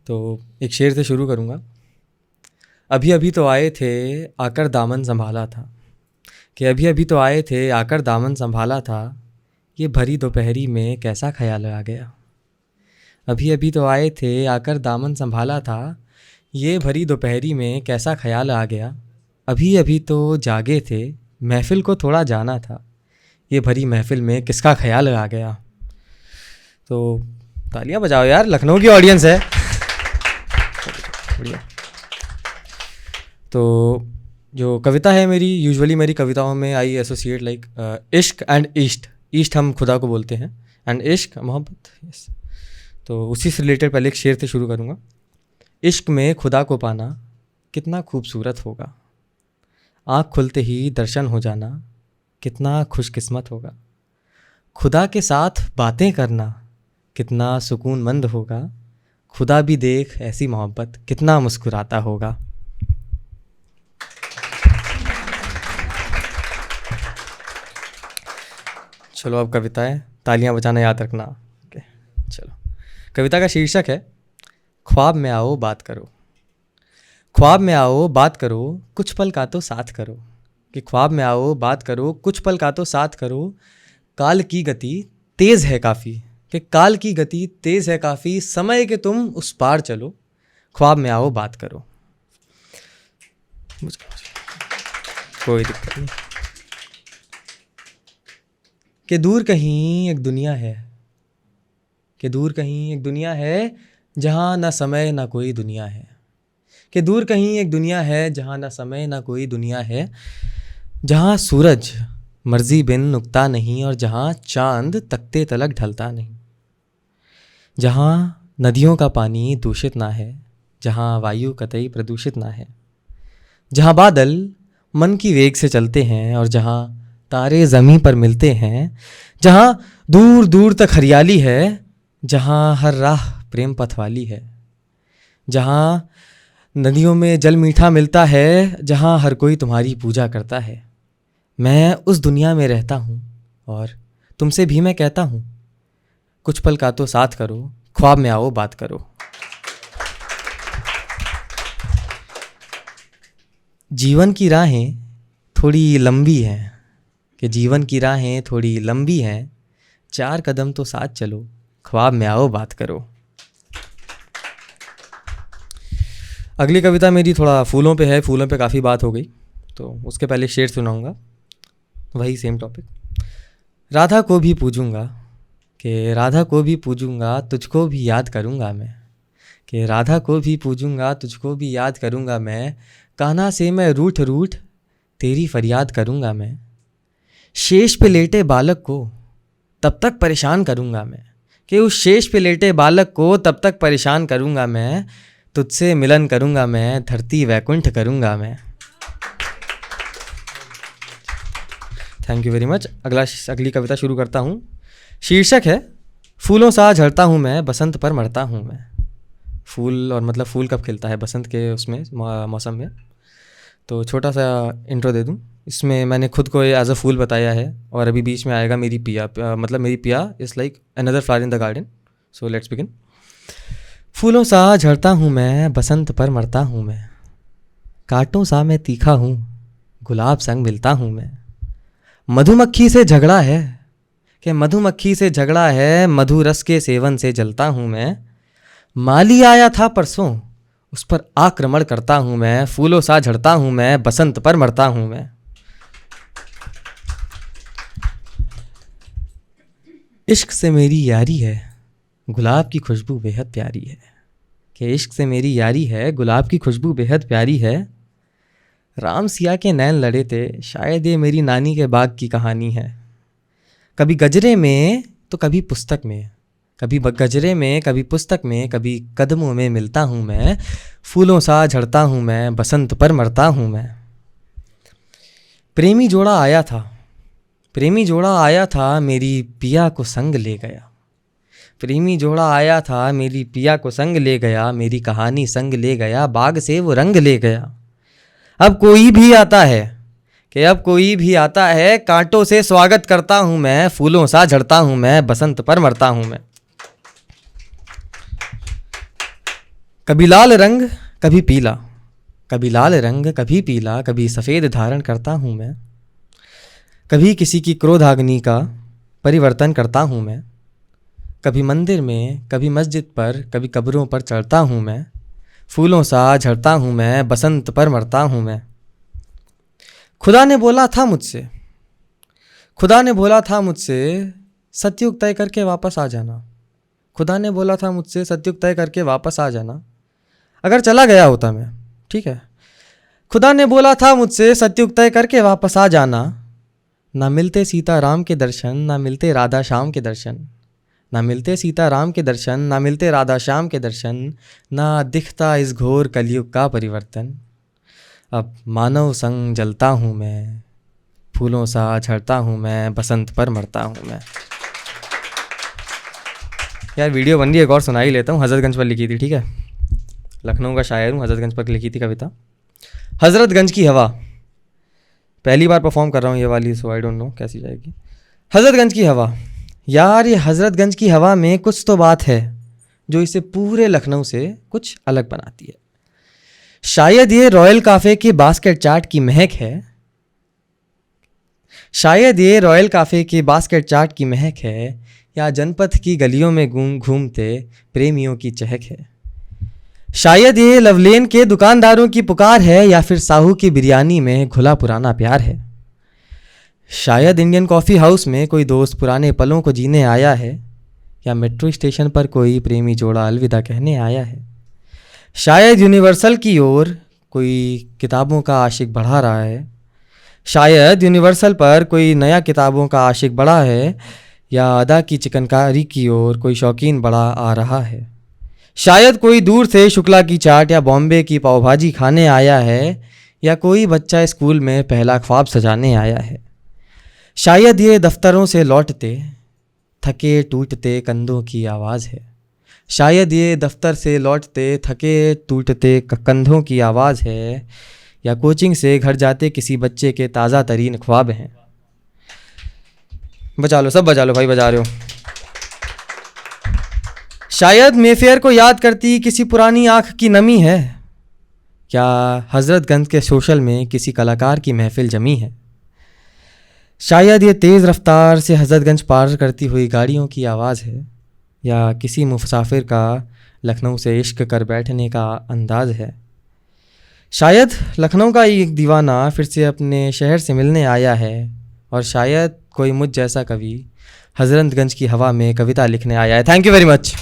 तो एक शेर से शुरू करूँगा। अभी अभी तो आए थे आकर दामन संभाला था, कि अभी अभी तो आए थे आकर दामन संभाला था, ये भरी दोपहरी में कैसा ख्याल आ गया। अभी अभी तो आए थे आकर दामन संभाला था, ये भरी दोपहरी में कैसा ख्याल आ गया। अभी अभी तो जागे थे महफ़िल को थोड़ा जाना था, ये भरी महफ़िल में किसका ख्याल आ गया। तो तालियां बजाओ यार, लखनऊ की ऑडियंस है। बढ़िया। तो जो कविता है मेरी, यूजुअली मेरी कविताओं में आई एसोसिएट लाइक इश्क एंड ईस्ट। ईस्ट हम खुदा को बोलते हैं एंड इश्क मोहब्बत। यस, तो उसी से रिलेटेड पहले एक शेर से शुरू करूँगा। इश्क में खुदा को पाना कितना खूबसूरत होगा, आँख खुलते ही दर्शन हो जाना कितना खुशकिस्मत होगा। खुदा के साथ बातें करना कितना सुकूनमंद होगा, खुदा भी देख ऐसी मोहब्बत कितना मुस्कुराता होगा। चलो अब कविताएं, तालियां बजाना याद रखना। ओके, चलो। कविता का शीर्षक है ख्वाब में आओ बात करो। ख्वाब में आओ बात करो, कुछ पल का तो साथ करो। कि ख्वाब में आओ बात करो, कुछ पल का तो साथ करो। काल की गति तेज़ है काफ़ी, कि काल की गति तेज़ है काफ़ी, समय के तुम उस पार चलो। ख्वाब में आओ बात करो। कोई दिक्कत नहीं। कि दूर कहीं एक दुनिया है, कि दूर कहीं एक दुनिया है जहाँ ना समय ना कोई दुनिया है। कि दूर कहीं एक दुनिया है जहाँ ना समय ना कोई दुनिया है, जहाँ सूरज मर्जी बिन नुकता नहीं और जहाँ चांद तख्ते तलक ढलता नहीं। जहाँ नदियों का पानी दूषित ना है, जहाँ वायु कतई प्रदूषित ना है, जहाँ बादल मन की वेग से चलते हैं और जहाँ तारे ज़मीं पर मिलते हैं, जहाँ दूर दूर तक हरियाली है, जहाँ हर राह प्रेम पथ वाली है, जहाँ नदियों में जल मीठा मिलता है, जहाँ हर कोई तुम्हारी पूजा करता है। मैं उस दुनिया में रहता हूँ और तुमसे भी मैं कहता हूँ, कुछ पल का तो साथ करो, ख्वाब में आओ बात करो। जीवन की राहें थोड़ी लंबी हैं, कि जीवन की राहें थोड़ी लंबी हैं, 4 कदम तो साथ चलो, ख्वाब में आओ बात करो। अगली कविता मेरी थोड़ा फूलों पे है, फूलों पे काफ़ी बात हो गई, तो उसके पहले शेर सुनाऊंगा, वही सेम टॉपिक। राधा को भी पूजूंगा, कि राधा को भी पूजूंगा, तुझको भी याद करूंगा मैं। कि राधा को भी पूजूंगा, तुझको भी याद करूंगा मैं। कान्हा से मैं रूठ रूठ तेरी फरियाद करूंगा मैं। शेष पे लेटे बालक को तब तक परेशान करूंगा मैं, कि उस शेष पे लेटे बालक को तब तक परेशान करूंगा मैं। तुझसे मिलन करूंगा मैं, धरती वैकुंठ करूंगा मैं। Thank you very much. अगली कविता शुरू करता हूँ। शीर्षक है फूलों सा झड़ता हूँ मैं, बसंत पर मरता हूँ मैं। फूल, और मतलब फूल कब खिलता है, बसंत के उसमें मौसम में। तो छोटा सा इंट्रो दे दूँ। इसमें मैंने खुद को एज अ फूल बताया है, और अभी बीच में आएगा मेरी पिया, मतलब मेरी पिया is like another flower in the garden. So let's begin. फूलों सा झड़ता हूँ मैं, बसंत पर मरता हूँ मैं। कांटों सा मैं तीखा हूँ, गुलाब संग मिलता हूँ मैं। मधुमक्खी से झगड़ा है, कि मधुमक्खी से झगड़ा है, मधु रस के सेवन से जलता हूँ मैं। माली आया था परसों, उस पर आक्रमण करता हूँ मैं। फूलों सा झड़ता हूँ मैं, बसंत पर मरता हूँ मैं। इश्क से मेरी यारी है, गुलाब की खुशबू बेहद प्यारी है। कि इश्क से मेरी यारी है, गुलाब की खुशबू बेहद प्यारी है। राम सिया के नैन लड़े थे, शायद ये मेरी नानी के बाग की कहानी है। कभी गजरे में तो कभी पुस्तक में, कभी गजरे में कभी पुस्तक में, कभी कदमों में मिलता हूँ मैं। फूलों सा झड़ता हूँ मैं, बसंत पर मरता हूँ मैं। प्रेमी जोड़ा आया था, प्रेमी जोड़ा आया था, मेरी पिया को संग ले गया। प्रेमी जोड़ा आया था, मेरी पिया को संग ले गया। मेरी कहानी संग ले गया, बाग से वो रंग ले गया। अब कोई भी आता है, कि अब कोई भी आता है, कांटों से स्वागत करता हूँ मैं। फूलों सा झड़ता हूँ मैं, बसंत पर मरता हूँ मैं। कभी लाल रंग कभी पीला, कभी लाल रंग कभी पीला, कभी सफ़ेद धारण करता हूँ मैं। कभी किसी की क्रोधाग्नि का परिवर्तन करता हूँ मैं। कभी मंदिर में, कभी मस्जिद पर, कभी कब्रों पर चढ़ता हूँ मैं। फूलों सा झड़ता हूँ मैं, बसंत पर मरता हूँ मैं। खुदा ने बोला था मुझसे, खुदा ने बोला था मुझसे, सतयुग तय करके वापस आ जाना। खुदा ने बोला था मुझसे, सतयुग तय करके वापस आ जाना। अगर चला गया होता मैं, ठीक है। खुदा ने बोला था मुझसे, सतयुग तय करके वापस आ जाना। ना मिलते सीता राम के दर्शन, ना मिलते राधा श्याम के दर्शन। ना मिलते सीता राम के दर्शन, ना मिलते राधा श्याम के दर्शन। ना दिखता इस घोर कलयुग का परिवर्तन। अब मानव संग जलता हूँ मैं, फूलों सा झड़ता हूँ मैं, बसंत पर मरता हूँ मैं। यार वीडियो बन रही है, एक और सुना ही लेता हूँ। हज़रतगंज पर लिखी थी, ठीक है। लखनऊ का शायर हूँ, हज़रतगंज पर लिखी थी कविता। हज़रतगंज की हवा, पहली बार परफॉर्म कर रहा हूँ ये वाली, सो आई डोंट नो कैसी जाएगी। हज़रतगंज की हवा, यार ये हज़रतगंज की हवा में कुछ तो बात है जो इसे पूरे लखनऊ से कुछ अलग बनाती है। शायद ये रॉयल काफ़े के बास्केट चाट की महक है, शायद ये रॉयल काफ़े के बास्केट चाट की महक है, या जनपथ की गलियों में घूमते प्रेमियों की चहक है। शायद ये लवलेन के दुकानदारों की पुकार है, या फिर साहू की बिरयानी में घुला पुराना प्यार है। शायद इंडियन कॉफ़ी हाउस में कोई दोस्त पुराने पलों को जीने आया है, या मेट्रो स्टेशन पर कोई प्रेमी जोड़ा अलविदा कहने आया है। शायद यूनिवर्सल की ओर कोई किताबों का आशिक बढ़ा रहा है, शायद यूनिवर्सल पर कोई नया किताबों का आशिक बढ़ा है, या अदा की चिकनकारी की ओर कोई शौकीन बड़ा आ रहा है। शायद कोई दूर से शुक्ला की चाट या बॉम्बे की पाव भाजी खाने आया है, या कोई बच्चा स्कूल में पहला ख्वाब सजाने आया है। शायद ये दफ्तरों से लौटते थके टूटते कंधों की आवाज़ है। शायद ये दफ्तर से लौटते थके टूटते कंधों की आवाज़ है, या कोचिंग से घर जाते किसी बच्चे के ताज़ा तरीन ख्वाब हैं। बजा लो, सब बजा लो भाई, बजा रहे हो। शायद मेफेयर को याद करती किसी पुरानी आँख की नमी है, क्या हज़रतगंज के सोशल में किसी कलाकार की महफिल जमी है। शायद ये तेज़ रफ्तार से हज़रतगंज पार करती हुई गाड़ियों की आवाज़ है, या किसी मुसाफिर का लखनऊ से इश्क कर बैठने का अंदाज़ है। शायद लखनऊ का एक दीवाना फिर से अपने शहर से मिलने आया है, और शायद कोई मुझ जैसा कवि हज़रतगंज की हवा में कविता लिखने आया है। Thank you very much.